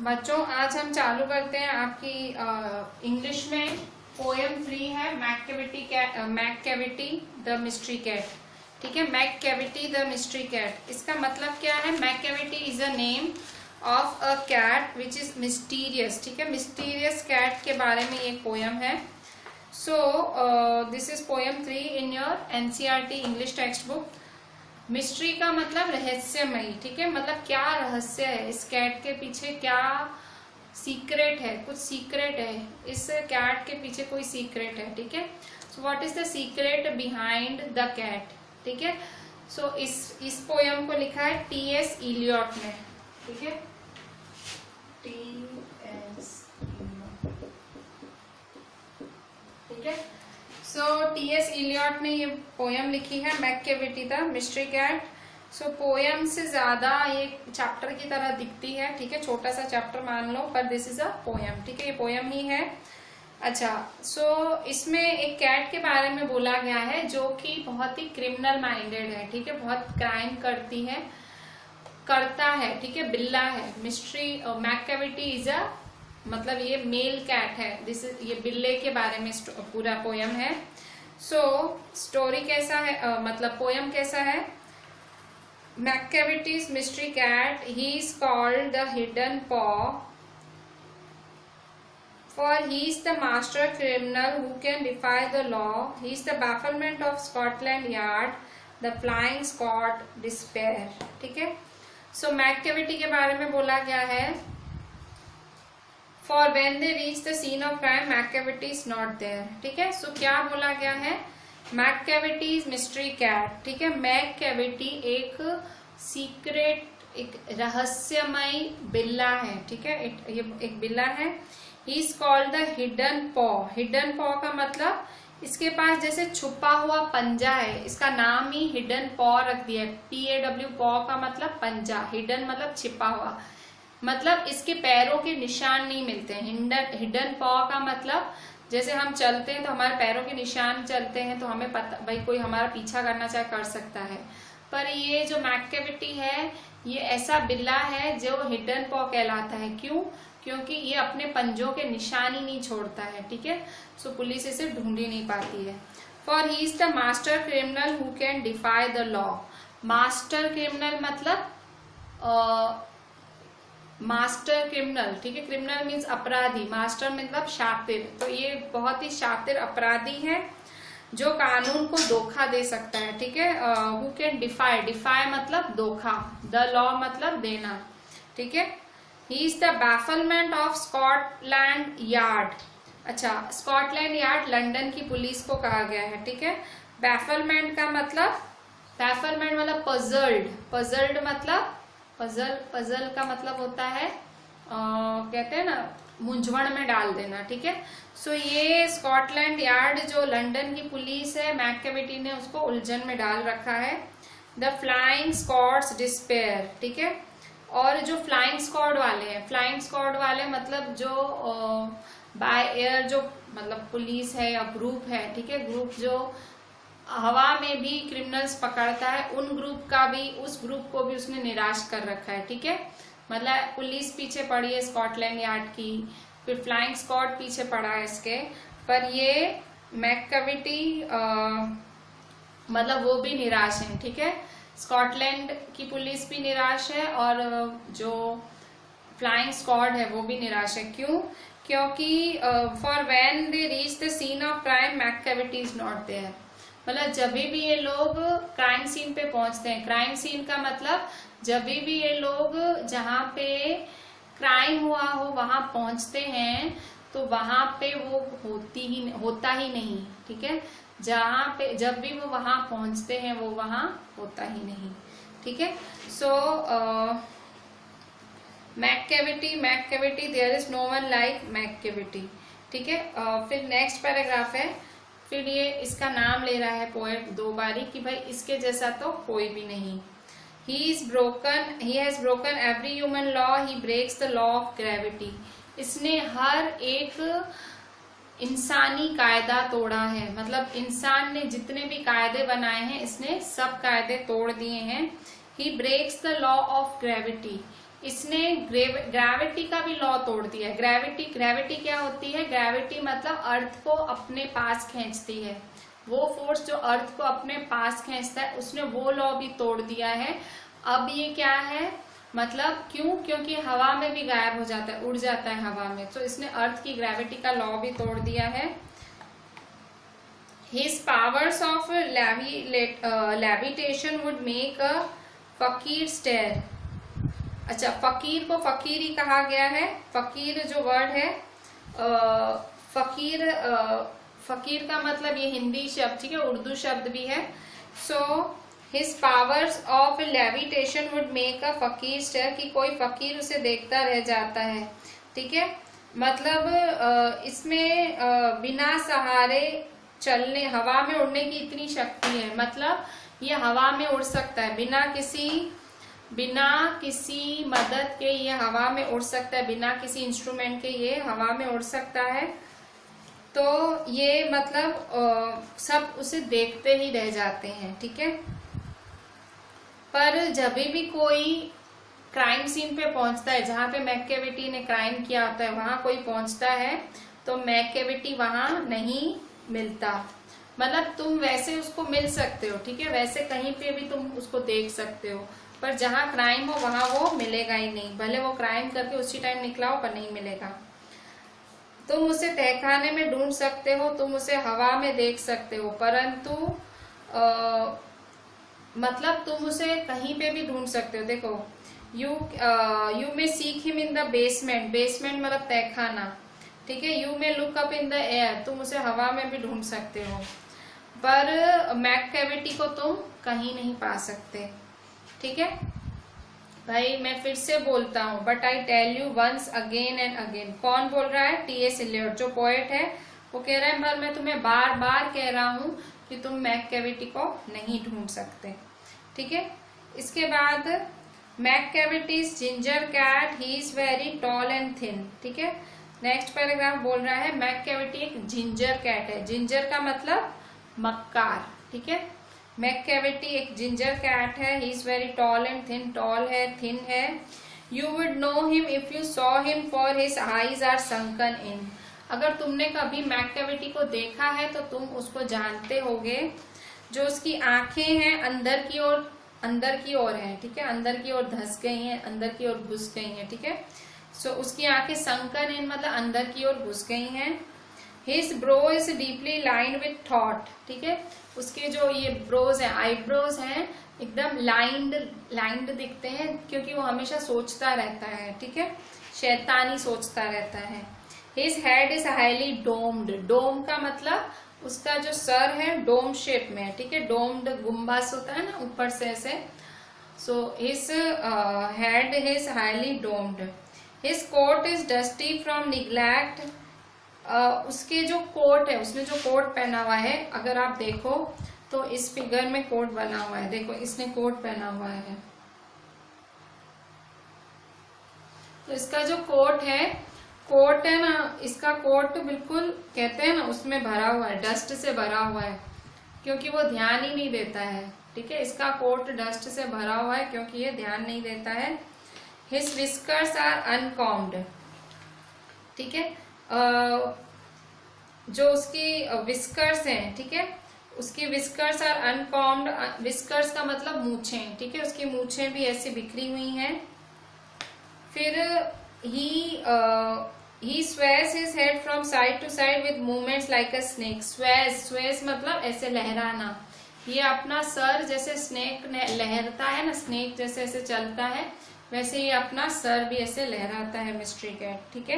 बच्चों आज हम चालू करते हैं आपकी इंग्लिश में पोएम 3 है मैककेविटी द मिस्ट्री कैट। ठीक है, मैककेविटी द मिस्ट्री कैट, इसका मतलब क्या है? Macavity is a name of a cat which is mysterious. ठीक है, मिस्टीरियस कैट के बारे में एक पोएम है। सो this is poem 3 in your NCERT English text book. Mystery का मतलब रहस्यमयी। ठीक है, मतलब क्या रहस्य है इस कैट के पीछे, क्या सीक्रेट है, कुछ सीक्रेट है इस कैट के पीछे, कोई सीक्रेट है। ठीक है, so what is the secret behind the cat. ठीक है, सो इस पोयम को लिखा है टी.एस. इलियट ने। ठीक है, टी.एस. ठीक है, सो टी.एस. इलियट ने ये पोयम लिखी है Macavity the mystery cat. So poem से ज्यादा ये चैप्टर की तरह दिखती है। ठीक है, छोटा सा चैप्टर मान लो, पर दिस इज अ पोयम। ठीक है, ये पोयम ही है। अच्छा, सो इसमें एक कैट के बारे में बोला गया है जो कि बहुत ही क्रिमिनल माइंडेड है। ठीक है, बहुत क्राइम करता है। ठीक है, बिल्ला है। मिस्ट्री मैककेविटी इज अ मतलब ये मेल कैट है। ये बिल्ले के बारे में पूरा पोयम है। सो स्टोरी कैसा है, मतलब पोयम कैसा है? Macavity's mystery cat, he is called the hidden paw, for he is the master criminal who can defy the law. He is the bafflement of Scotland Yard, the flying Scot despair. ठीक है, so मैककेविटी के बारे में बोला गया है For when they reach the scene of crime, मैककेविटी is not there. ठीक है, सो क्या बोला गया है? Macavity is mystery cat. ठीक है, मैककेविटी एक सीक्रेट, एक रहस्यमय बिल्ला है। ठीक है, ये एक बिल्ला है। He is called the hidden पॉ। हिडन पॉ का मतलब इसके पास जैसे छुपा हुआ पंजा है, इसका नाम ही हिडन पॉ रख दिया है। PAW, पॉ का मतलब पंजा, हिडन मतलब छिपा हुआ, मतलब इसके पैरों के निशान नहीं मिलते हैं। हिडन पॉ का मतलब जैसे हम चलते हैं तो हमारे पैरों के निशान चलते हैं तो हमें पता भाई कोई हमारा पीछा करना चाहे कर सकता है, पर ये जो मैककेविटी है ये ऐसा बिल्ला है जो हिडन पॉ कहलाता है। क्यों? क्योंकि ये अपने पंजों के निशान ही नहीं छोड़ता है। ठीक है, सो पुलिस इसे ढूंढ ही नहीं पाती है। For he is the master criminal who can defy the law. Master criminal मतलब मास्टर क्रिमिनल। ठीक है, क्रिमिनल मीन्स अपराधी, मास्टर मतलब शातिर। तो ये बहुत ही शातिर अपराधी है जो कानून को धोखा दे सकता है। ठीक है, हु कैन डिफाई, डिफाई मतलब धोखा, द लॉ मतलब देना। ठीक है, he is the bafflement of Scotland Yard. अच्छा, स्कॉटलैंड यार्ड लंदन की पुलिस को कहा गया है। ठीक है, बैफलमेंट का मतलब, बैफलमेंट मतलब पजल्ड, पजल्ड मतलब पजल का मतलब होता है कहते हैं ना मूंझवण में डाल देना। ठीक है, सो ये स्कॉटलैंड यार्ड जो लंदन की पुलिस है, मैककेविटी ने उसको उलझन में डाल रखा है। The flying squad's despair. ठीक है, और जो फ्लाइंग स्क्वाड वाले हैं, फ्लाइंग स्क्वाड वाले मतलब जो बाय एयर जो मतलब पुलिस है या ग्रुप है। ठीक है, ग्रुप जो हवा में भी क्रिमिनल्स पकड़ता है, उन ग्रुप का भी, उस ग्रुप को भी उसने निराश कर रखा है। ठीक है, मतलब पुलिस पीछे पड़ी है स्कॉटलैंड यार्ड की, फिर फ्लाइंग स्क्वाड पीछे पड़ा है इसके, पर ये मैककेविटी मतलब वो भी निराश है। ठीक है, स्कॉटलैंड की पुलिस भी निराश है और जो फ्लाइंग स्क्वाड है वो भी निराश है। क्यों? क्योंकि for when they reach the scene of crime Macavity is not there. मतलब जब भी ये लोग क्राइम सीन पे पहुंचते हैं, क्राइम सीन का मतलब जब भी ये लोग जहाँ पे क्राइम हुआ हो वहां पहुंचते हैं तो वहां पे वो होता ही नहीं। ठीक है, जहाँ पे जब भी वो वहां पहुंचते हैं वो वहां होता ही नहीं। ठीक है, so Macavity there is no one like Macavity. ठीक है, फिर नेक्स्ट पैराग्राफ है, फिर ये इसका नाम ले रहा है पोएट दो बारी कि भाई इसके जैसा तो कोई भी नहीं। he has broken every human law, he breaks the law of gravity. इसने हर एक इंसानी कायदा तोड़ा है, मतलब इंसान ने जितने भी कायदे बनाए हैं इसने सब कायदे तोड़ दिए हैं। he breaks the law of gravity, इसने ग्रेविटी का भी लॉ तोड़ दिया है। ग्रेविटी क्या होती है? ग्रेविटी मतलब अर्थ को अपने पास खींचती है, वो फोर्स जो अर्थ को अपने पास खींचता है, उसने वो लॉ भी तोड़ दिया है। अब ये क्या है, मतलब क्यों? क्योंकि हवा में भी गायब हो जाता है, उड़ जाता है हवा में, तो इसने अर्थ की ग्रेविटी का लॉ भी तोड़ दिया है। His powers of levitation would make a फकीर stare। अच्छा, फकीर को फकीर ही कहा गया है। फकीर जो वर्ड है, फकीर का मतलब ये हिंदी शब्द, ठीक है, उर्दू शब्द भी है। So his powers of levitation would make a fakir stair, कि कोई फकीर उसे देखता रह जाता है, ठीक है। मतलब इसमें बिना सहारे चलने, हवा में उड़ने की इतनी शक्ति है, मतलब ये हवा में उड़ सकता है बिना किसी मदद के, ये हवा में उड़ सकता है, बिना किसी इंस्ट्रूमेंट के ये हवा में उड़ सकता है। तो ये मतलब सब उसे देखते ही रह जाते हैं, ठीक है। पर जब भी कोई क्राइम सीन पे पहुंचता है, जहां पे मैककेविटी ने क्राइम किया होता है, वहां कोई पहुंचता है तो मैककेविटी वहां नहीं मिलता। मतलब तुम वैसे उसको मिल सकते हो, ठीक है, वैसे कहीं पे भी तुम उसको देख सकते हो, पर जहां क्राइम हो वहां वो मिलेगा ही नहीं। भले वो क्राइम करके उसी टाइम निकला हो, पर नहीं मिलेगा। तुम उसे तहखाने में ढूंढ सकते हो, तुम उसे हवा में देख सकते हो, परंतु मतलब तुम उसे कहीं पे भी ढूंढ सकते हो। देखो, you may seek him in the basement, basement मतलब तहखाना, ठीक है। You may look up in the air, तुम उसे हवा में भी ढूंढ सकते हो, पर मैककेविटी को तुम कहीं नहीं पा सकते, ठीक है भाई। मैं फिर से बोलता हूँ, but I tell you once again and again. कौन बोल रहा है? टी.एस. इलियट, जो पोएट है, वो कह रहा है, पर मैं तुम्हें बार बार कह रहा हूँ कि तुम मैककेविटी को नहीं ढूंढ सकते, ठीक है। इसके बाद Macavity's ginger cat, he is very tall and thin, ठीक है। नेक्स्ट पैराग्राफ बोल रहा है मैककेविटी एक जिंजर कैट है। जिंजर का मतलब मक्कार, ठीक है। मैककेविटी एक जिंजर कैट है। He is very tall and thin, tall है, थिन है। You would know him if you saw him, for his eyes are sunken in. अगर तुमने कभी मैककेविटी को देखा है तो तुम उसको जानते होगे। जो उसकी आंखें हैं अंदर की ओर है, ठीक है, अंदर की ओर धस गई हैं, अंदर की ओर घुस गई हैं, ठीक है। सो उसकी आंखें संकन इन मतलब अंदर की ओर घुस गई हैं। His brow is deeply lined with thought, ठीक है। उसके जो ये ब्रोज हैं, आईब्रोज हैं, एकदम लाइंड दिखते हैं, क्योंकि वो हमेशा सोचता रहता है, ठीक है, शैतानी सोचता रहता है। His head is highly domed, dome का मतलब उसका जो सर है डोम शेप में है, ठीक है, डोम्ड गुम्बास होता है ना ऊपर से ऐसे। So his head is highly domed. His coat is dusty from neglect, उसके जो कोट है, उसने जो कोट पहना हुआ है, अगर आप देखो तो इस फिगर में कोट बना हुआ है, देखो इसने कोट पहना हुआ है, तो इसका जो कोट है ना, इसका कोट बिल्कुल कहते हैं ना उसमें भरा हुआ है, डस्ट से भरा हुआ है, क्योंकि वो ध्यान ही नहीं देता है, ठीक है। इसका कोट डस्ट से भरा हुआ है क्योंकि ये ध्यान नहीं देता है। हिज विस्कर्स आर अनकॉम्ड, ठीक है, जो उसकी विस्कर्स हैं, ठीक है, उसकी विस्कर्स आर अनकॉम्ड। विस्कर्स का मतलब मूछें, ठीक है, उसकी मूछें भी ऐसी बिखरी हुई हैं। फिर he sways his head from side to side with movements like a snake. Sways मतलब ऐसे लहराना, ये अपना सर जैसे स्नेक लहरता है ना, स्नेक जैसे ऐसे चलता है, वैसे ये अपना सर भी ऐसे लहराता है मिस्ट्री कैट, ठीक है।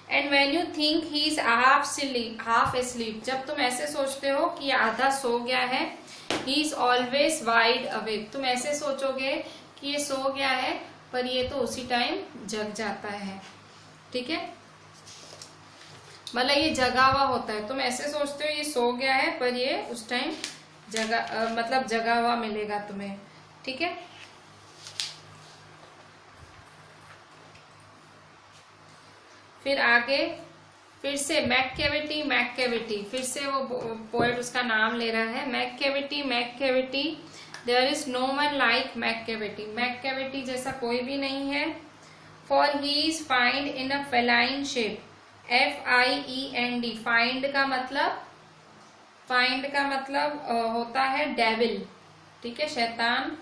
And when you think he is half asleep, जब तुम ऐसे सोचते हो कि आधा सो गया है, he is always wide awake, तुम ऐसे सोचोगे कि ये सो गया है, पर ये तो उसी टाइम जग जाता है, ठीक है, मतलब ये जगा हुआ होता है। तुम ऐसे सोचते हो ये सो गया है, पर ये उस टाइम मतलब जगा हुआ मिलेगा तुम्हें, ठीक है। फिर आगे फिर से मैककेविटी, फिर से वो पोएट उसका नाम ले रहा है, Macavity, there is no one like Macavity, Macavity जैसा कोई भी नहीं है। For he is fiend in a feline shape, FIEND, fiend का मतलब होता है डेविल, ठीक है, शैतान।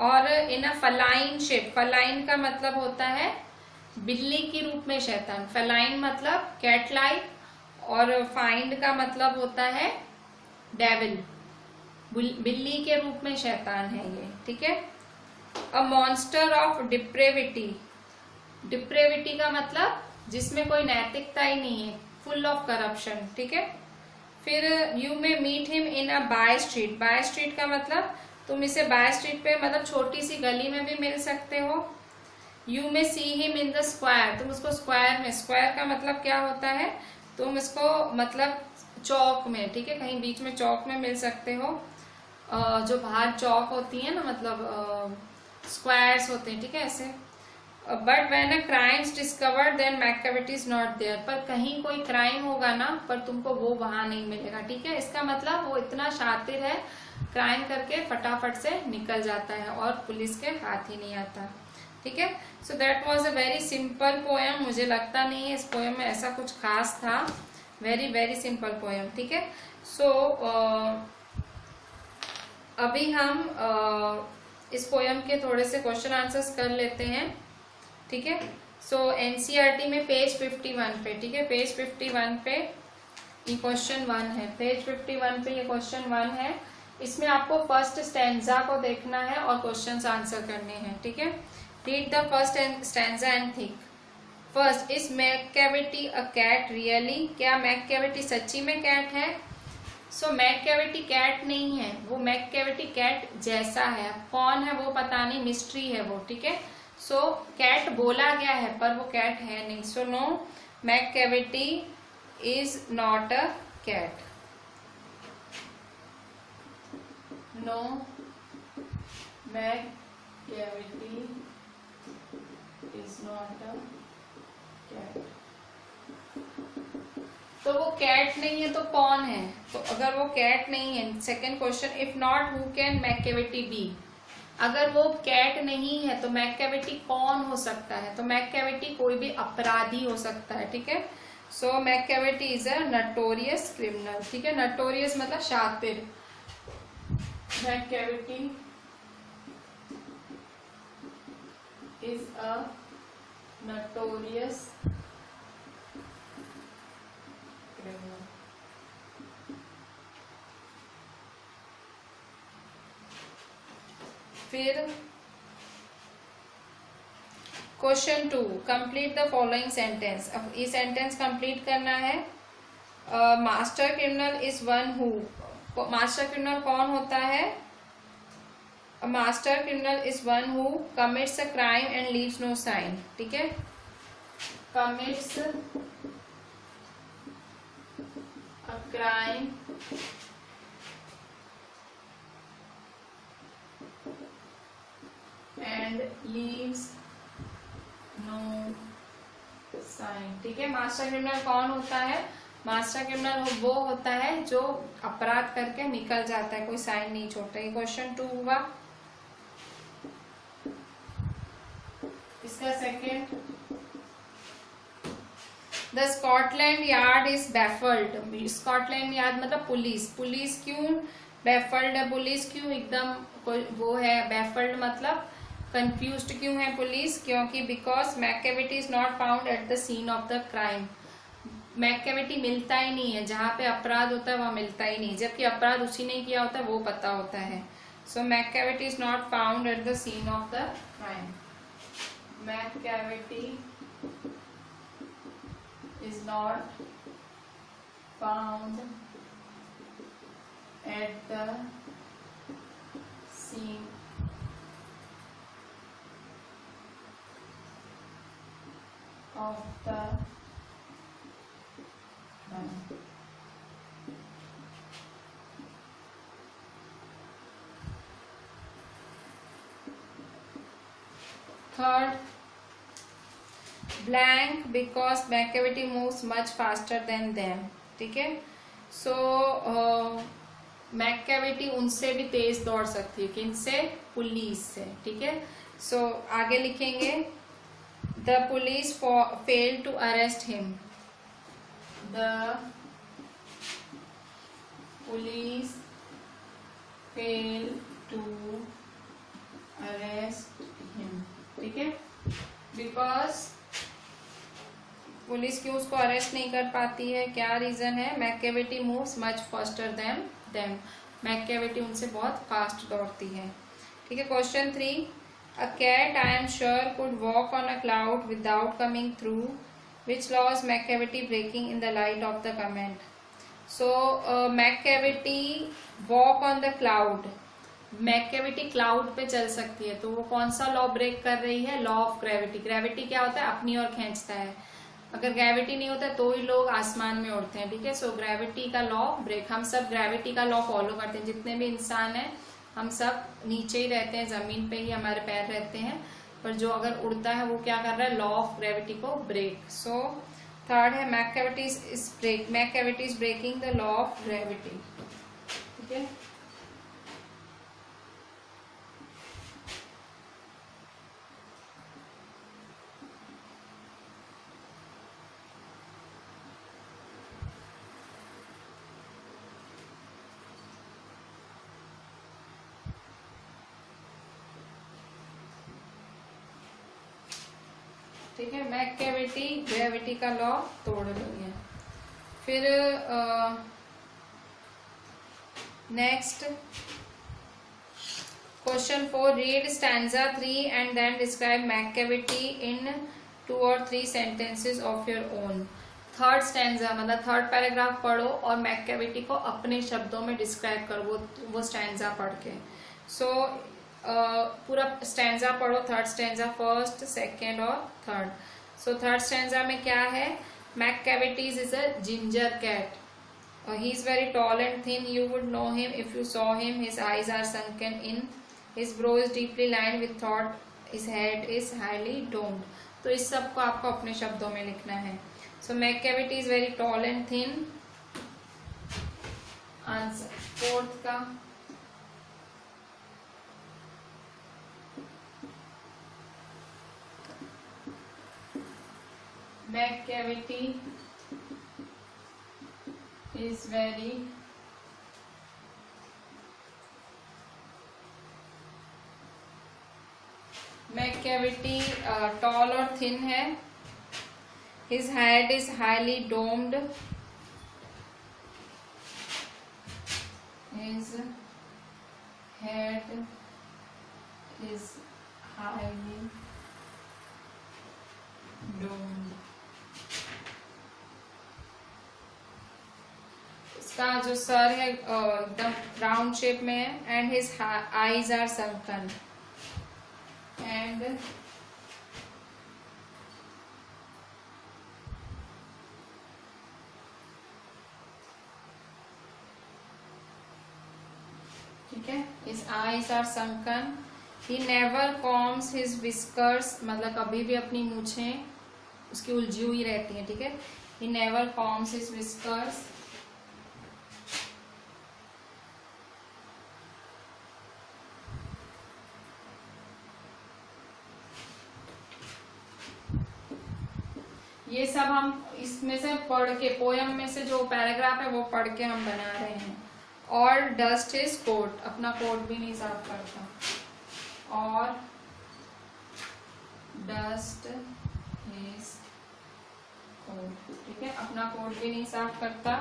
और इन अ फलाइन शेप, फलाइन का मतलब होता है बिल्ली के रूप में शैतान, फलाइन मतलब कैट लाइक, और फाइंड का मतलब होता है डेविल, बिल्ली के रूप में शैतान है ये, ठीक है। अ मॉन्स्टर ऑफ डिप्रेविटी, डिप्रेविटी का मतलब जिसमें कोई नैतिकता ही नहीं है, फुल ऑफ करप्शन, ठीक है। फिर you may meet him in a by street, by street का मतलब तुम इसे बाय स्ट्रीट पे मतलब छोटी सी गली में भी मिल सकते हो। You may see him in the square, तुम उसको स्क्वायर में, स्क्वायर का मतलब क्या होता है, तुम इसको मतलब चौक में, ठीक है, कहीं बीच में चौक में मिल सकते हो, जो बाहर चौक होती है ना, मतलब स्क्वायर्स होते हैं, ठीक है, ऐसे। But when a crime is discovered then Macavity is not there, पर कहीं कोई क्राइम होगा ना, पर तुमको वो वहां नहीं मिलेगा, ठीक है। इसका मतलब वो इतना शातिर है, क्राइम करके फटाफट से निकल जाता है और पुलिस के हाथ ही नहीं आता, ठीक है। So that was a very simple poem, मुझे लगता नहीं है इस पोएम में ऐसा कुछ खास था, वेरी वेरी सिंपल पोएम, ठीक है। सो अभी हम इस पोएम के थोड़े से क्वेश्चन आंसर्स कर लेते हैं, ठीक है। सो एनसीईआरटी में पेज 51 पे, ठीक है, पेज 51 पे ये क्वेश्चन 1 है, पेज 51 पे ये क्वेश्चन 1 है। इसमें आपको फर्स्ट स्टैंजा को देखना है और क्वेश्चंस आंसर करने हैं, ठीक है। Read the first stanza and think. First, is Macavity a cat really, क्या मैककेविटी सच्ची में कैट है। सो मैककेविटी कैट नहीं है, वो मैककेविटी कैट जैसा है, कौन है वो पता नहीं, मिस्ट्री है वो, ठीक है। सो कैट बोला गया है पर वो कैट है नहीं, so no Macavity is not a cat, no Macavity is not a cat. तो वो कैट नहीं है तो कौन है, तो अगर वो कैट नहीं है, second question, if not who can Macavity be, अगर वो कैट नहीं है तो मैककेविटी कौन हो सकता है, तो मैककेविटी कोई भी अपराधी हो सकता है, ठीक है। So Macavity is a notorious criminal, ठीक है, नटोरियस मतलब शातिर, Macavity is a notorious criminal. फिर question 2, complete the following sentence. अब ये सेंटेंस कंप्लीट करना है। Master criminal is one who, master criminal कौन होता है, master criminal is one who commits a crime and leaves no sign, ठीक है, commits a crime and leaves no sign, ठीक है। मास्टर क्रिमिनल कौन होता है, मास्टर क्रिमिनल वो होता है जो अपराध करके निकल जाता है, कोई साइन नहीं छोड़ता। ये क्वेश्चन 2 हुआ। इसका second, the Scotland yard is baffled, Scotland yard मतलब पुलिस, पुलिस क्यों बैफल्ड है, पुलिस क्यों एकदम वो है, बैफल्ड मतलब कंफ्यूज्ड क्यों है पुलिस, क्योंकि because Macavity is not found at the scene of the crime, Macavity मिलता ही नहीं है, जहां पे अपराध होता है वहां मिलता ही नहीं, जबकि अपराध उसी ने किया होता है वो पता होता है। So Macavity is not found at the scene of the crime, Macavity is not found at the scene of the crime. Third, blank because Macavity moves much faster than them, ठीक है। सो मैककेविटी उनसे भी तेज दौड़ सकती है, किनसे, police से, ठीक है। सो आगे लिखेंगे, the police fail to arrest him, the police fail to arrest him, ठीक है, बिकॉज पुलिस क्यों उसको अरेस्ट नहीं कर पाती है, क्या रीजन है, Macavity moves much faster than them, Macavity उनसे बहुत फास्ट दौड़ती है, ठीक है। Question 3, a cat I am sure could walk on a cloud without coming through, which law is Macavity breaking in the light of the comment. So Macavity walk on the cloud, Macavity cloud पे चल सकती है, तो वो कौन सा law break कर रही है, लॉ ऑफ ग्रेविटी। ग्रेविटी क्या होता है, अपनी ओर खींचता है, अगर ग्रेविटी नहीं होता तो ही लोग आसमान में उड़ते हैं, ठीक है। सो ग्रेविटी का लॉ ब्रेक, हम सब ग्रेविटी का लॉ फॉलो करते हैं, जितने भी इंसान हैं हम सब नीचे ही रहते हैं, जमीन पे ही हमारे पैर रहते हैं, पर जो अगर उड़ता है वो क्या कर रहा है, लॉ ऑफ ग्रेविटी को ब्रेक। सो थर्ड है Macavity is breaking the law of gravity, ठीक है। ठीक है, मैककेविटी ग्रेविटी का लॉ तोड़ रही है। फिर next question 4, read stanza 3 and then describe Macavity in 2 or 3 sentences of your own. Third stanza मतलब थर्ड पैराग्राफ पढ़ो और मैककेविटी को अपने शब्दों में डिस्क्राइब करो वो स्टैंजा पढ़ के। सो पूरा स्टैंजा पढ़ो, थर्ड स्टैंजा, फर्स्ट, सेकेंड और थर्ड। सो थर्ड स्टैंजा में क्या है, Macavity's is a ginger cat, he is very tall and thin, you would know him if you saw him, his eyes are sunken in, his brow is deeply lined with thought, his head is highly domed. तो इस सब को आपको अपने शब्दों में लिखना है। So Macavity is very tall and thin, answer fourth का। Macavity is very Macavity tall और थिन है, his head is highly domed, his head is highly domed। इसका जो सर है एकदम राउंड शेप में है, and his eyes are sunken, and ठीक है, his eyes are sunken, he never combs his whiskers, मतलब कभी भी अपनी मूछें उसकी उलझी हुई रहती हैं, ठीक है। he never combs his whiskers, ये सब हम इसमें से पढ़ के, पोयम में से जो पैराग्राफ है वो पढ़ के हम बना रहे हैं। और डस्ट हिज कोट, अपना कोट भी नहीं साफ करता, और डस्ट हिज कोट, ठीक है, अपना कोट भी नहीं साफ करता।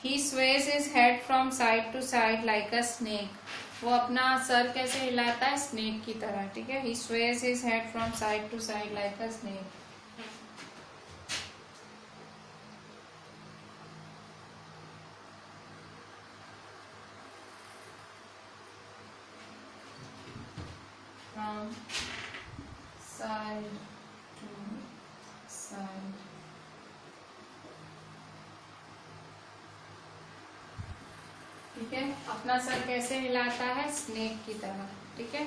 He sways his head from side to side like a snake, वो अपना सर कैसे हिलाता है, स्नेक की तरह, ठीक है। He sways his head from side to side like a snake. From side to side, ठीक है, अपना सर कैसे हिलाता है, स्नेक की तरह, ठीक है।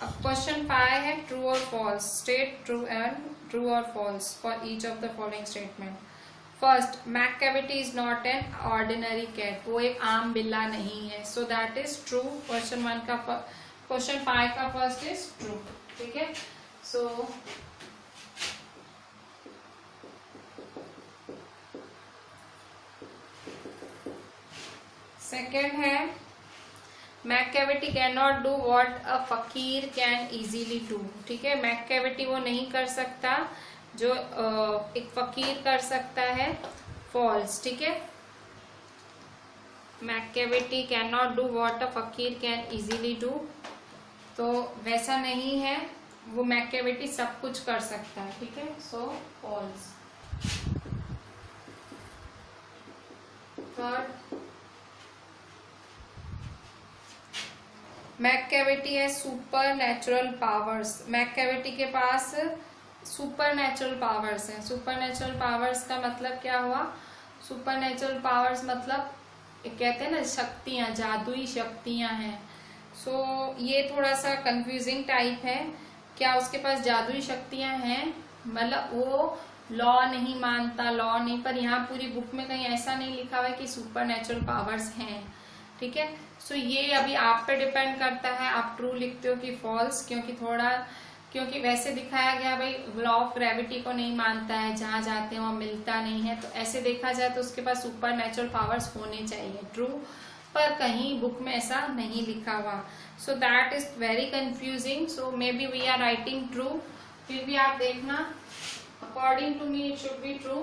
अब क्वेश्चन 5 है, ट्रू और फॉल्स, स्टेट ट्रू और false for each of the following statement. First, Macavity is not an ordinary cat, वो एक आम बिल्ला नहीं है, so that is true. Question 5 का फर्स्ट इज ट्रू, ठीक है। सो सेकेंड है Macavity can not do what a fakir can easily do. ठीक है, मैकैविटी वो नहीं कर सकता जो एक फकीर कर सकता है। फॉल्स। ठीक है, Macavity can not do what a fakir can easily do, तो वैसा नहीं है, वो मैकैविटी सब कुछ कर सकता है। ठीक है, सो फॉल्स। थर्ड, मैकैविटी है सुपर नेचुरल पावर्स। मैकैविटी के पास सुपर नेचुरल पावर्स हैं। सुपर नेचुरल पावर्स का मतलब क्या हुआ? सुपर नेचुरल पावर्स मतलब कहते हैं ना शक्तियां, जादुई शक्तियां हैं। सो ये थोड़ा सा कंफ्यूजिंग टाइप है। क्या उसके पास जादुई शक्तियां हैं? मतलब वो लॉ नहीं मानता, लॉ नहीं, पर यहाँ पूरी बुक में कहीं ऐसा नहीं लिखा हुआ है कि सुपर नेचुरल पावर्स हैं। ठीक है, सो ये अभी आप पे डिपेंड करता है, आप ट्रू लिखते हो कि फॉल्स, क्योंकि वैसे दिखाया गया भाई लॉ ऑफ ग्रेविटी को नहीं मानता है, जहां जाते हैं वहां मिलता नहीं है, तो ऐसे देखा जाए तो उसके पास सुपर नेचुरल पावर्स होने चाहिए, ट्रू, पर कहीं बुक में ऐसा नहीं लिखा हुआ। So that is very confusing. So maybe we are writing true, फिर भी आप देखना according to me it should be true,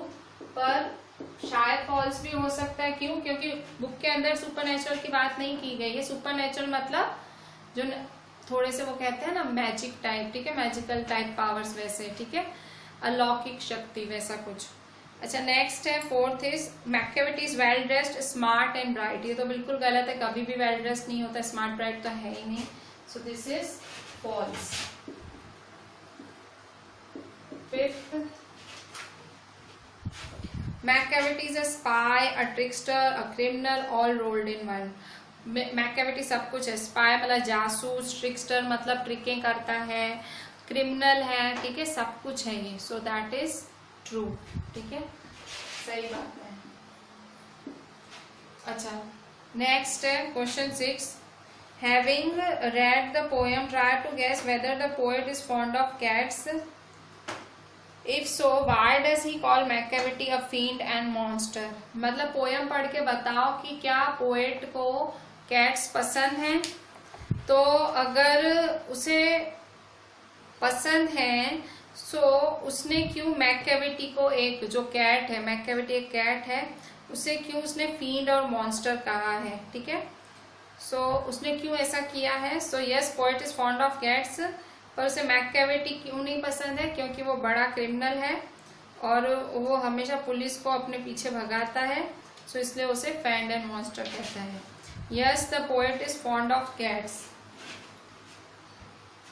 पर शायद फॉल्स भी हो सकता है। क्यों? क्योंकि बुक के अंदर सुपर नेचुरल की बात नहीं की गई है। सुपर नेचुरल मतलब जो थोड़े से वो कहते हैं ना मैजिक टाइप, ठीक है, मैजिकल टाइप पावर्स वैसे, ठीक है, अलौकिक शक्ति वैसा कुछ। अच्छा, नेक्स्ट है fourth is Macavity is well dressed smart and bright. ये तो बिल्कुल गलत है, कभी भी वेल ड्रेस्ड नहीं होता, स्मार्ट ब्राइट तो है ही नहीं। So this is false. Fifth, Macavity is a spy, a trickster, a criminal, all rolled in one. Macavity सब कुछ है। स्पाई मतलब जासूस, ट्रिकस्टर मतलब ट्रिकें करता है, क्रिमिनल है, ठीक है, सब कुछ है ये। So that is true. ठीक है, सही बात है। अच्छा, नेक्स्ट है question 6। Having read the poem try to guess whether the poet is fond of cats. If so why does he call Macavity a fiend and monster. मतलब poem पढ़ के बताओ कि क्या पोएट को कैट्स पसंद हैं। तो अगर उसे पसंद है सो उसने क्यों मैकैविटी को, एक जो कैट है, मैकैविटी एक कैट है, उसे क्यों उसने फील्ड और मॉन्स्टर कहा है। ठीक है, सो उसने क्यों ऐसा किया है। So yes, poet is fond of cats, पर उसे मैकैविटी क्यों नहीं पसंद है? क्योंकि वो बड़ा क्रिमिनल है और वो हमेशा पुलिस को अपने पीछे भगाता है, सो इसलिए उसे फैंड एंड मॉन्स्टर कहता है। Yes, the poet is fond of cats.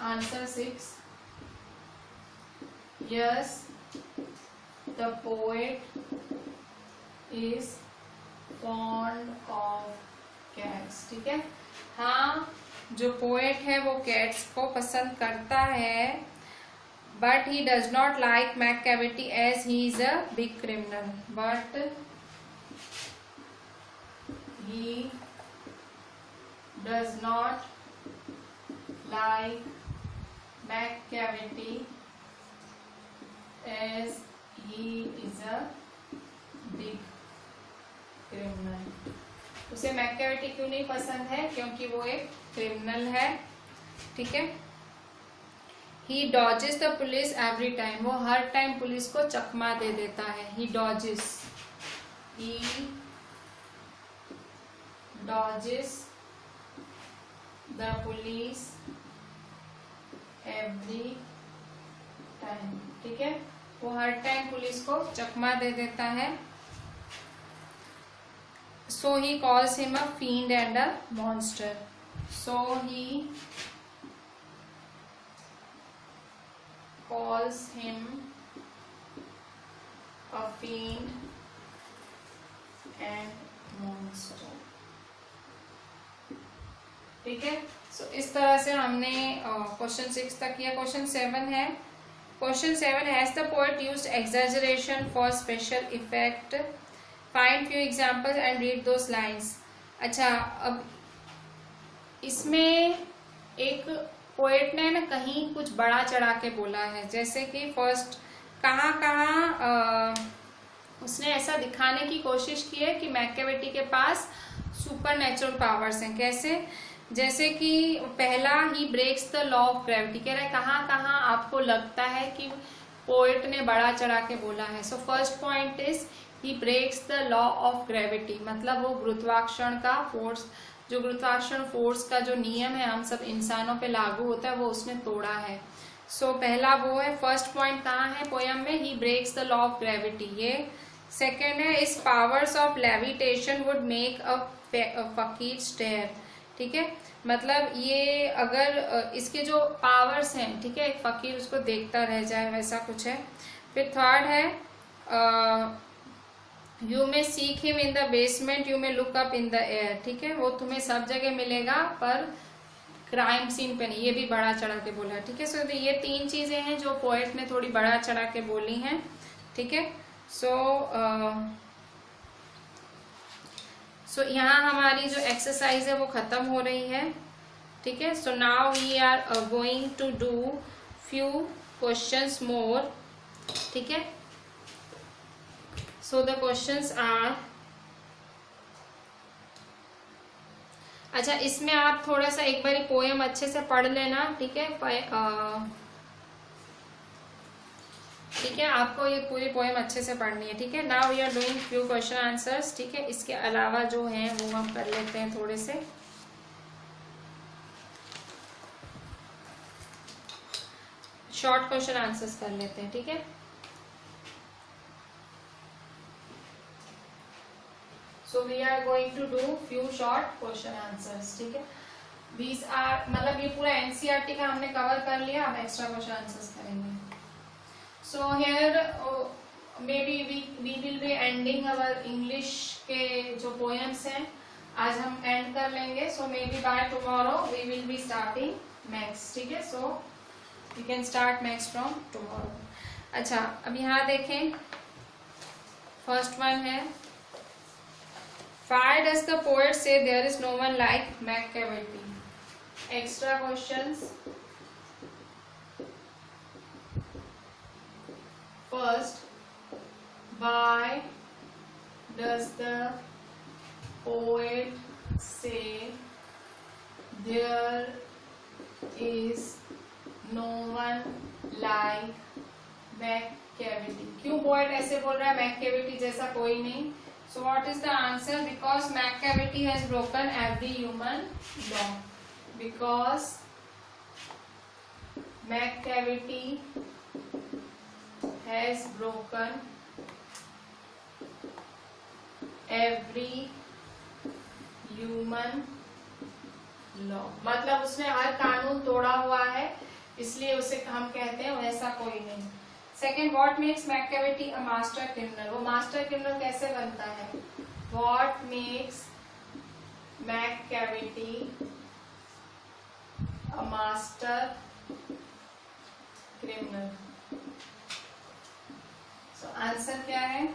Answer 6। Yes, the poet is fond of cats. ठीक है, हाँ, जो पोएट है वो कैट्स को पसंद करता है, but he does not like Macavity as he is a big criminal. But he does not like Macavity as he is a big criminal. उसे मैकैविटी क्यों नहीं पसंद है? क्योंकि वो एक क्रिमिनल है। ठीक है, ही डॉजेस द पुलिस एवरी टाइम। वो हर टाइम पुलिस को चकमा दे देता है। ही डॉजेस द पुलिस एवरी टाइम। ठीक है, वो हर टाइम पुलिस को चकमा दे देता है। So he calls him a fiend and a monster. So he calls him a fiend and monster. ठीक है, सो इस तरह से हमने क्वेश्चन 6 तक किया। क्वेश्चन 7 है। Question 7, has the poet used exaggeration for special effect? Find few examples and read those lines. अच्छा, अब इसमें एक पोएट ने ना कहीं कुछ बड़ा चढ़ा के बोला है, जैसे कि फर्स्ट कहाँ उसने ऐसा दिखाने की कोशिश की है कि मैकैविटी के पास सुपर नेचुरल पावर्स हैं। कैसे? जैसे कि पहला, he breaks the law of gravity. कह रहा है कहाँ कहाँ आपको लगता है कि पोएट ने बड़ा चढ़ा के बोला है। So first point is he breaks the law of gravity, मतलब वो गुरुत्वाकर्षण का फोर्स, जो गुरुत्वाकर्षण फोर्स का जो नियम है हम सब इंसानों पे लागू होता है, वो उसने तोड़ा है। सो पहला वो है, फर्स्ट पॉइंट कहाँ है पोयम में, he breaks the law of gravity, ये। सेकेंड है, his powers of levitation would make a fakir stare. ठीक है, मतलब ये अगर इसके जो पावर्स हैं, ठीक है, एक फकीर उसको देखता रह जाए, वैसा कुछ है। फिर थर्ड है, you may seek him in the basement, you may look up in the air. ठीक है, वो तुम्हें सब जगह मिलेगा पर क्राइम सीन पे नहीं, ये भी बढ़ा चढ़ा के बोला है। ठीक है, सो ये तीन चीजें हैं जो पोएट ने थोड़ी बढ़ा चढ़ा के बोली हैं। ठीक है, सो यहाँ हमारी जो एक्सरसाइज है वो खत्म हो रही है। ठीक है, so now we are going to do few questions more. ठीक है, सो द क्वेश्चंस आर, अच्छा इसमें आप थोड़ा सा एक बार पोएम अच्छे से पढ़ लेना। ठीक है, ठीक है, आपको ये पूरी पोएम अच्छे से पढ़नी है। ठीक है, now we are doing few question answers. ठीक है, इसके अलावा जो हैं वो हम कर लेते हैं थोड़े से शॉर्ट क्वेश्चन आंसर्स कर लेते हैं। ठीक है, so we are going to do few short question answers. ठीक है, दीज आर, मतलब ये पूरा एनसीईआरटी का हमने कवर कर लिया, हम एक्स्ट्रा क्वेश्चन आंसर्स करेंगे। So here maybe we will be ending our English के जो poems हैं आज हम end कर लेंगे। So maybe by tomorrow we will be starting maths। ठीक है, so we can start maths from tomorrow। अच्छा, अब यहाँ देखें, first one है, why does the poet say there is no one like Machiavelli? Extra questions। First, why does the poet say there is no one like Machiavelli? क्यों poet ऐसे बोल रहा है, Machiavelli जैसा कोई नहीं? So what is the answer? Because Machiavelli has broken every human law. Because Machiavelli has broken every human law, मतलब उसने हर कानून तोड़ा हुआ है, इसलिए उसे हम कहते हैं वैसा कोई नहीं। Second, what makes Machiavelli a master criminal? वो मास्टर क्रिमिनल कैसे बनता है? What makes Machiavelli a master criminal? Answer क्या है?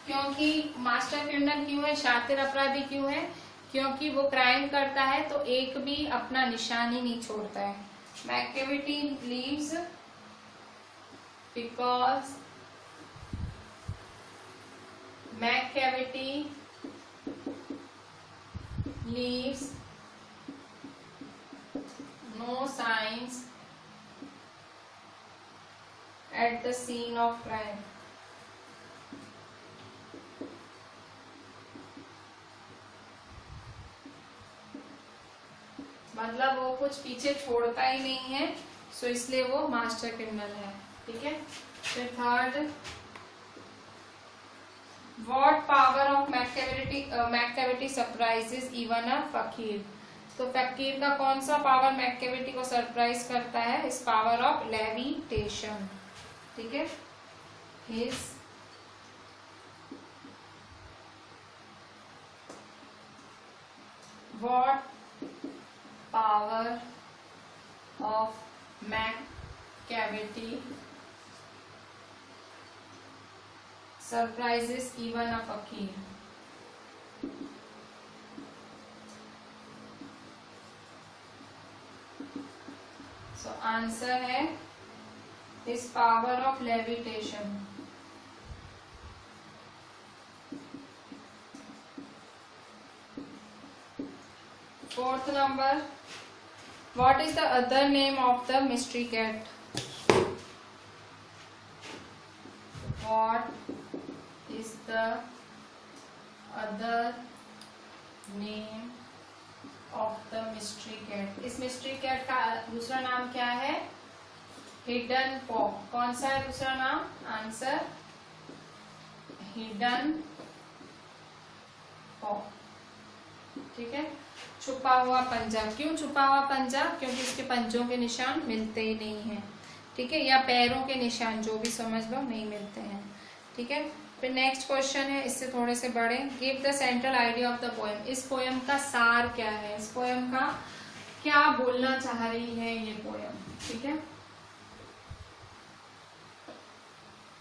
क्योंकि मास्टर क्रिमिनल क्यों है, शातिर अपराधी क्यों है? क्योंकि वो क्राइम करता है तो एक भी अपना निशान ही नहीं छोड़ता है। Macavity leaves because Macavity leaves no signs at the scene of crime। मतलब वो कुछ पीछे छोड़ता ही नहीं है, सो इसलिए वो मास्टर क्रिमिनल है। ठीक है, फिर third, what power of Machiavelli surprises even अ फकीर? तो फकीर का कौन सा पावर मैकियावेली को सरप्राइज करता है? इस पावर ऑफ लेविटेशन। ठीक है, his what power of Machiavelli surprises even a fakir? So answer है his power of levitation। 4th number, what is the other name of the mystery cat? What is the other name of the mystery cat? इस mystery cat का दूसरा नाम क्या है? Hidden paw. कौन सा है दूसरा नाम? Answer hidden paw. ठीक है, छुपा हुआ पंजा। क्यों छुपा हुआ पंजा? क्योंकि इसके पंजों के निशान मिलते ही नहीं है, ठीक है, या पैरों के निशान, जो भी समझ लो, नहीं मिलते हैं, ठीक है। फिर नेक्स्ट क्वेश्चन है, इससे थोड़े से बड़े। Give the central idea of the poem. इस पोएम का सार क्या है? इस पोएम का क्या बोलना चाह रही है ये पोएम, ठीक है।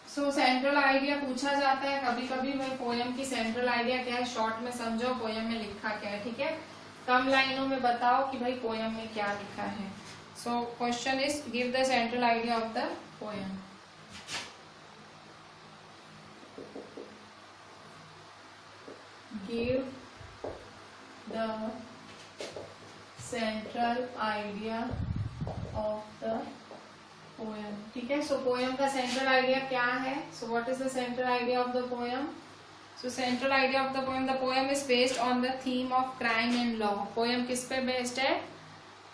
सो सेंट्रल आइडिया पूछा जाता है कभी कभी, भाई पोएम की सेंट्रल आइडिया क्या है, शॉर्ट में समझो पोएम में लिखा क्या है, ठीक है। कम लाइनों में बताओ कि भाई पोएम में क्या लिखा है। So question is give the central idea of the poem. Give the central idea of the poem, ठीक है। सो पोएम का सेंट्रल आइडिया क्या है? So what is the central idea of the poem? So central idea of the poem, the poem is based on the theme of crime and law. Poem किस पे based है?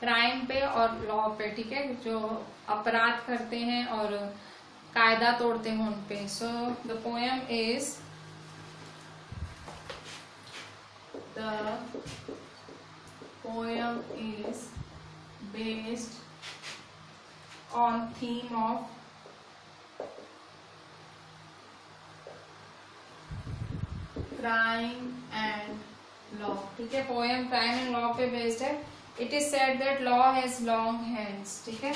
Crime पे और law पे, ठीक है, जो अपराध करते हैं और कायदा तोड़ते हैं उन पे। So the poem is based on theme of crime and law, ठीक है। पोएम क्राइम एंड लॉ पे बेस्ड है। It is said that law has long hands, ठीक है।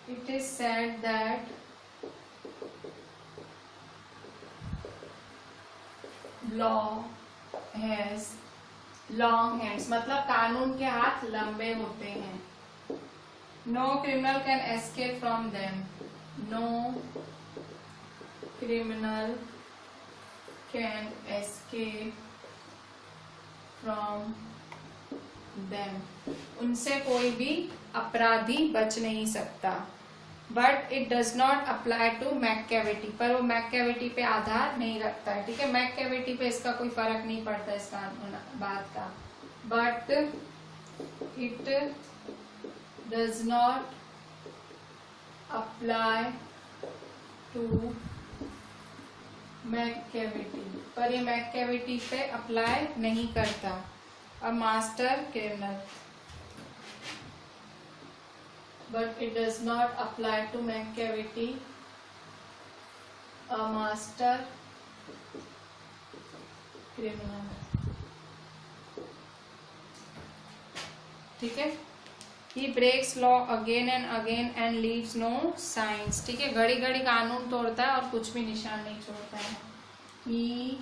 It is said that law has long hands, मतलब कानून के हाथ लंबे होते हैं। No criminal can escape from them. No criminal can escape from them. उनसे कोई भी अपराधी बच नहीं सकता। But it does not apply to मैककेविटी, पर वो मैककेविटी पे आधार नहीं रखता है, ठीक है। मैककेविटी पे इसका कोई फर्क नहीं पड़ता इस बात का। But it does not apply to मैककेविटी, पर ये मैककेविटी पे अप्लाई नहीं करता। अ master criminal, but it does not apply to मैककेविटी, a master criminal, ठीक है। He breaks law again and leaves no signs, ठीक है। घड़ी घड़ी कानून तोड़ता है और कुछ भी निशान नहीं छोड़ता है। He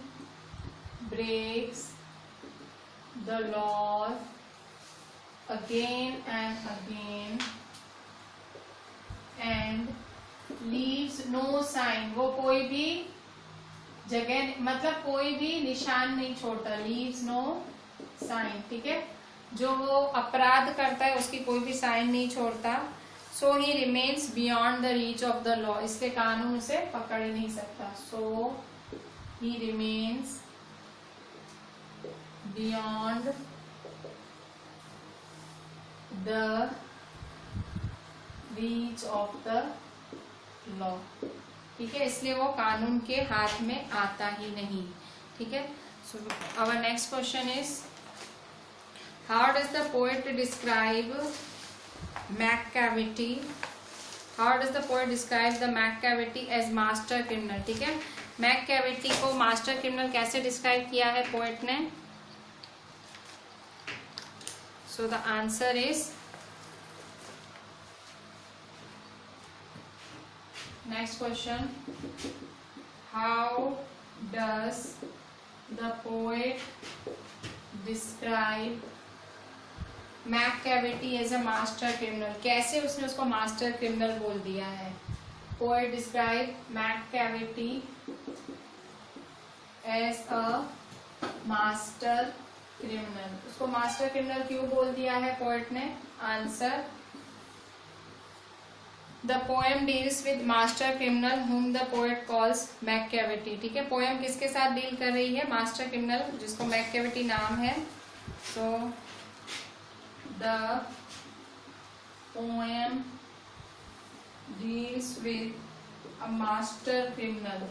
breaks the law again and leaves no sign, वो कोई भी जगह, मतलब कोई भी निशान नहीं छोड़ता। leaves no sign, ठीक है। जो वो अपराध करता है उसकी कोई भी साइन नहीं छोड़ता। So he remains beyond the reach of the law, इसलिए कानून उसे पकड़ ही नहीं सकता। So he remains beyond the reach of the law, ठीक है, इसलिए वो कानून के हाथ में आता ही नहीं, ठीक है। So our next question is how does the poet describe Macavity? how does the poet describe the Macavity as master criminal, ठीक है। मैककेविटी को मास्टर क्रिमिनल कैसे डिस्क्राइब किया है पोएट ने? So the answer is, next question, how does the poet describe Macavity as a master criminal? कैसे उसने उसको मास्टर क्रिमिनल बोल दिया है? Poet describe Macavity as a master criminal. उसको मास्टर क्रिमिनल क्यों बोल दिया है पोएट ने? Answer, the poem deals with master criminal whom the poet calls Macavity. ठीक है, पोएम किसके साथ डील कर रही है? मास्टर क्रिमिनल, जिसको मैककेविटी नाम है। So the poem deals with a master criminal,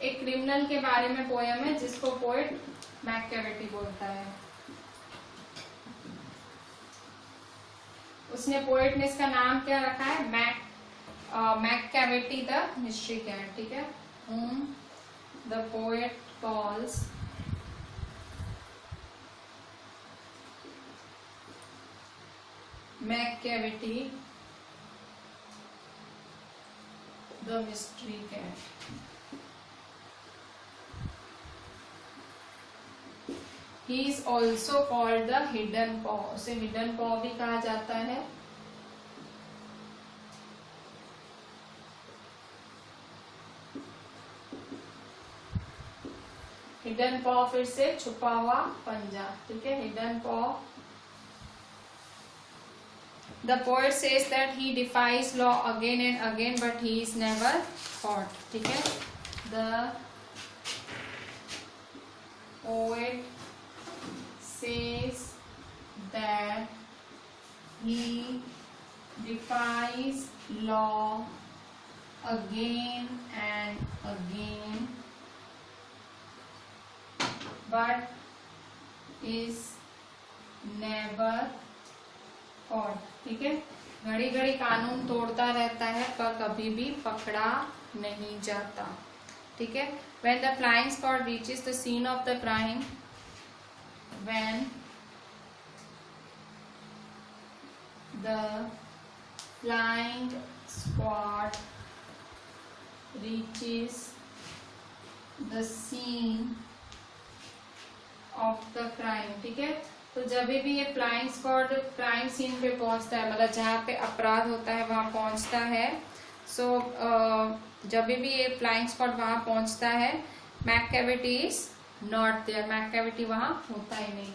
एक क्रिमिनल के बारे में पोएम है जिसको पोएट मैककेविटी बोलता है। उसने, पोएट ने इसका नाम क्या रखा है? Macavity the mystery cat. ठीक है, whom the poet calls Macavity the mystery cat. He is also called the hidden paw, उसे हिडन पॉ भी कहा जाता है। हिडन पॉ फिर से छुपा हुआ पंजा। ठीक है, हिडन पॉ। The poet says that he defies law again and again, but he is never caught. ठीक है, the poet says that he defies law again and again, but is never caught. ठीक है, घड़ी घड़ी कानून तोड़ता रहता है पर कभी भी पकड़ा नहीं जाता। ठीक है, when the flying squad reaches the scene of the crime, when the flying squad reaches the scene of the crime। ठीक है, तो जब भी ये फ्लाइंग स्क्वाड क्राइम सीन पे पहुंचता है, मतलब जहाँ पे अपराध होता है वहां पहुंचता है। सो जब भी ये फ्लाइंग स्क्वाड वहां पहुंचता है, मैककेविटी इज नॉट देयर, मैककेविटी वहां होता ही नहीं।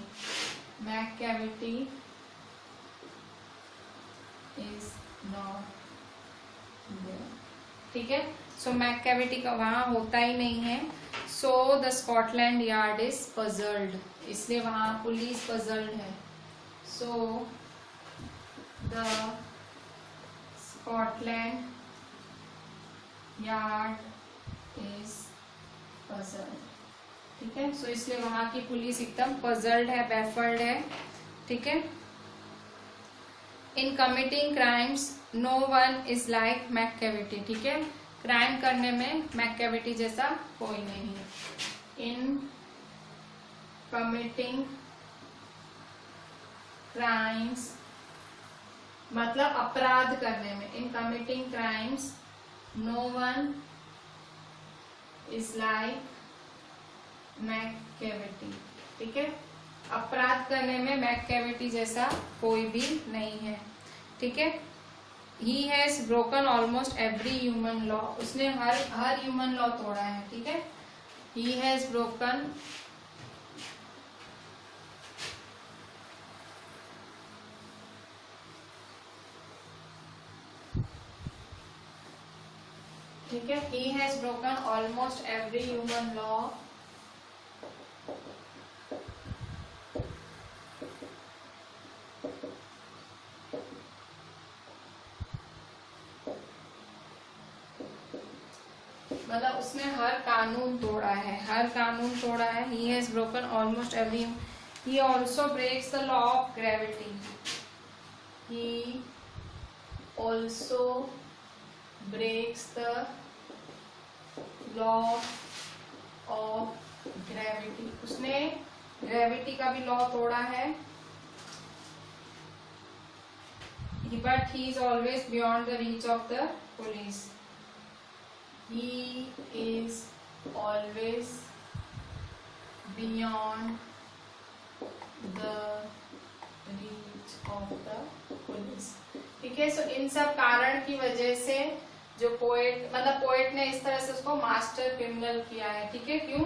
मैककेविटी इज नॉट देयर। ठीक है, सो मैककेविटी का वहां होता ही नहीं है। So the Scotland yard is puzzled, इसलिए वहां पुलिस पजल्ड है। So the Scotland yard is puzzled. ठीक है, सो इसलिए वहां की पुलिस एकदम पजल्ड है, बैफल्ड है। ठीक है, in committing crimes no one is like Macavity. ठीक है, क्राइम करने में मैककेविटी जैसा कोई नहीं है। इन कमिटिंग क्राइम्स मतलब अपराध करने में, in committing crimes no one is like Macavity. ठीक है, अपराध करने में मैककेविटी जैसा कोई भी नहीं है। ठीक है, he has broken almost every human law, उसने हर ह्यूमन लॉ तोड़ा है। ठीक है, he has broken ठीक है, he has broken almost every human law मतलब उसने हर कानून तोड़ा है, हर कानून तोड़ा है। he has broken almost every, he also breaks the law of gravity, he also breaks the law of gravity, उसने ग्रेविटी का भी लॉ तोड़ा है। but he is always beyond the reach of the police, he is always beyond the reach of the police। ठीक है, सो इन सब कारण की वजह से जो पोएट, मतलब पोएट ने इस तरह से उसको मास्टर क्रिमिनल किया है। ठीक है, क्यों?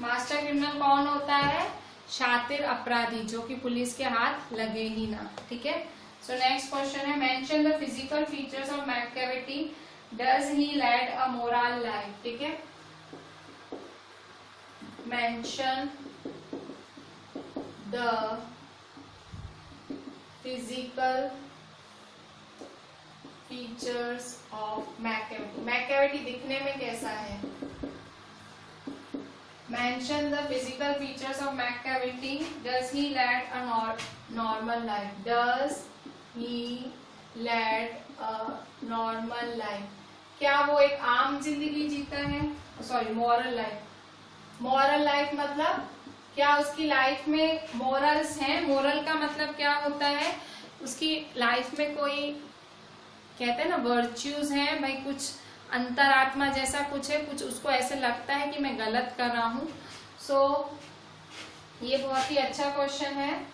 मास्टर क्रिमिनल कौन होता है? शातिर अपराधी जो कि पुलिस के हाथ लगे ही ना, ठीक है। सो नेक्स्ट क्वेश्चन है, mention the physical features of Macavity, does he led a moral life, ठीक है। Mention the physical features of Macavity, Macavity दिखने में कैसा है। Mention the physical features of McCavity. Does he lead a normal life? Does he lead a normal life? क्या वो एक आम जिंदगी जीता है? Sorry, moral life. Moral life मतलब क्या उसकी लाइफ में मॉरल्स हैं? मोरल का मतलब क्या होता है? उसकी लाइफ में कोई कहते हैं ना वर्च्यूज हैं भाई, कुछ अंतरात्मा जैसा कुछ है, कुछ उसको ऐसे लगता है कि मैं गलत कर रहा हूं। सो ये बहुत ही अच्छा क्वेश्चन है,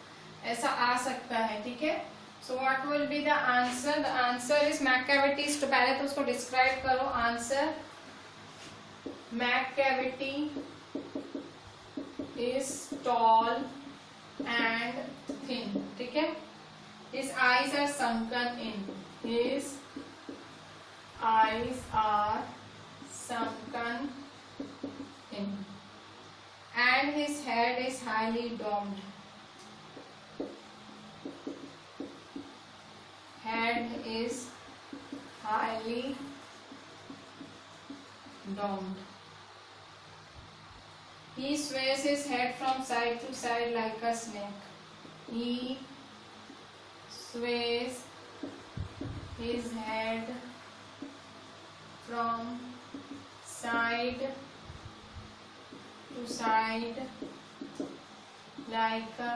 ऐसा आ सकता है, ठीक है। So what will be the answer? The answer is Macavity. तो पहले तो उसको डिस्क्राइब करो। Answer, Macavity is tall and thin, ठीक है। His eyes are sunken in. His eyes are sunken in, and his head is highly domed. Head is highly domed. He sways his head from side to side like a snake. He sways his head from side to side like a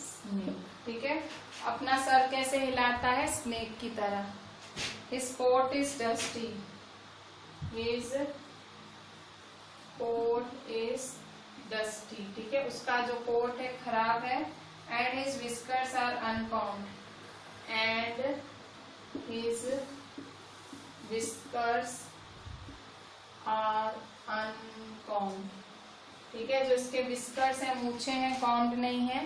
snake, ठीक है। अपना sir कैसे हिलाता है? Snake की तरह। His coat is dusty. His coat is dusty, ठीक है। उसका जो कोट है खराब है। And his whiskers are uncombed. And his whiskers are uncombed, ठीक है। जो इसके whiskers हैं, मूछें हैं, combed नहीं है।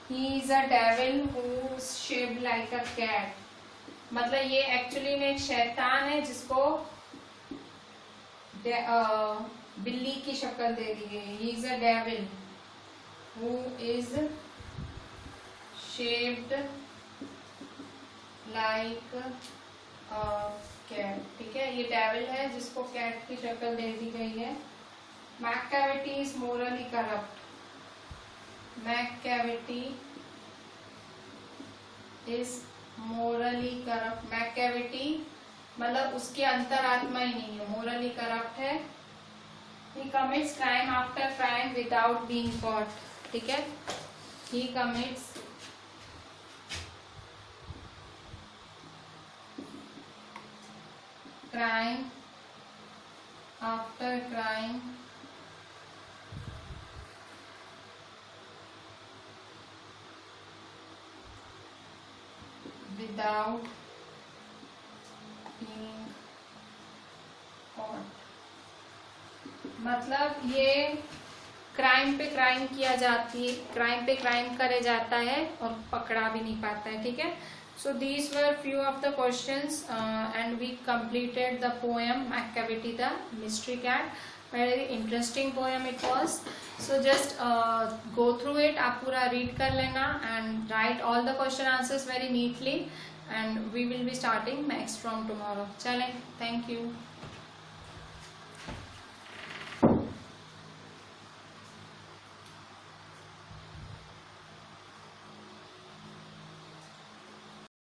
He is a devil who is shaped like a cat. मतलब ये एक्चुअली में एक शैतान है जिसको बिल्ली की शक्ल दे दी गई। He is a devil who is shaped like a cat, ठीक है। ये डेविल है जिसको कैट की शक्ल दे दी गई है। Macavity is morally corrupt. Macavity is morally corrupt. Macavity मतलब उसकी अंतरात्मा ही नहीं है, मोरली करप्ट है। He commits crime after crime without being caught, ठीक है। He commits crime after crime without being caught। मतलब ये क्राइम पे क्राइम किया जाती है, क्राइम पे क्राइम करे जाता है और पकड़ा भी नहीं पाता है, ठीक है। So these were few of the questions and we completed the poem McCavity the Mystery Cat. Very interesting poem it was. So just go through it, आप पूरा read कर लेना and write all the question answers very neatly and we will be starting next from tomorrow. चलें, thank you.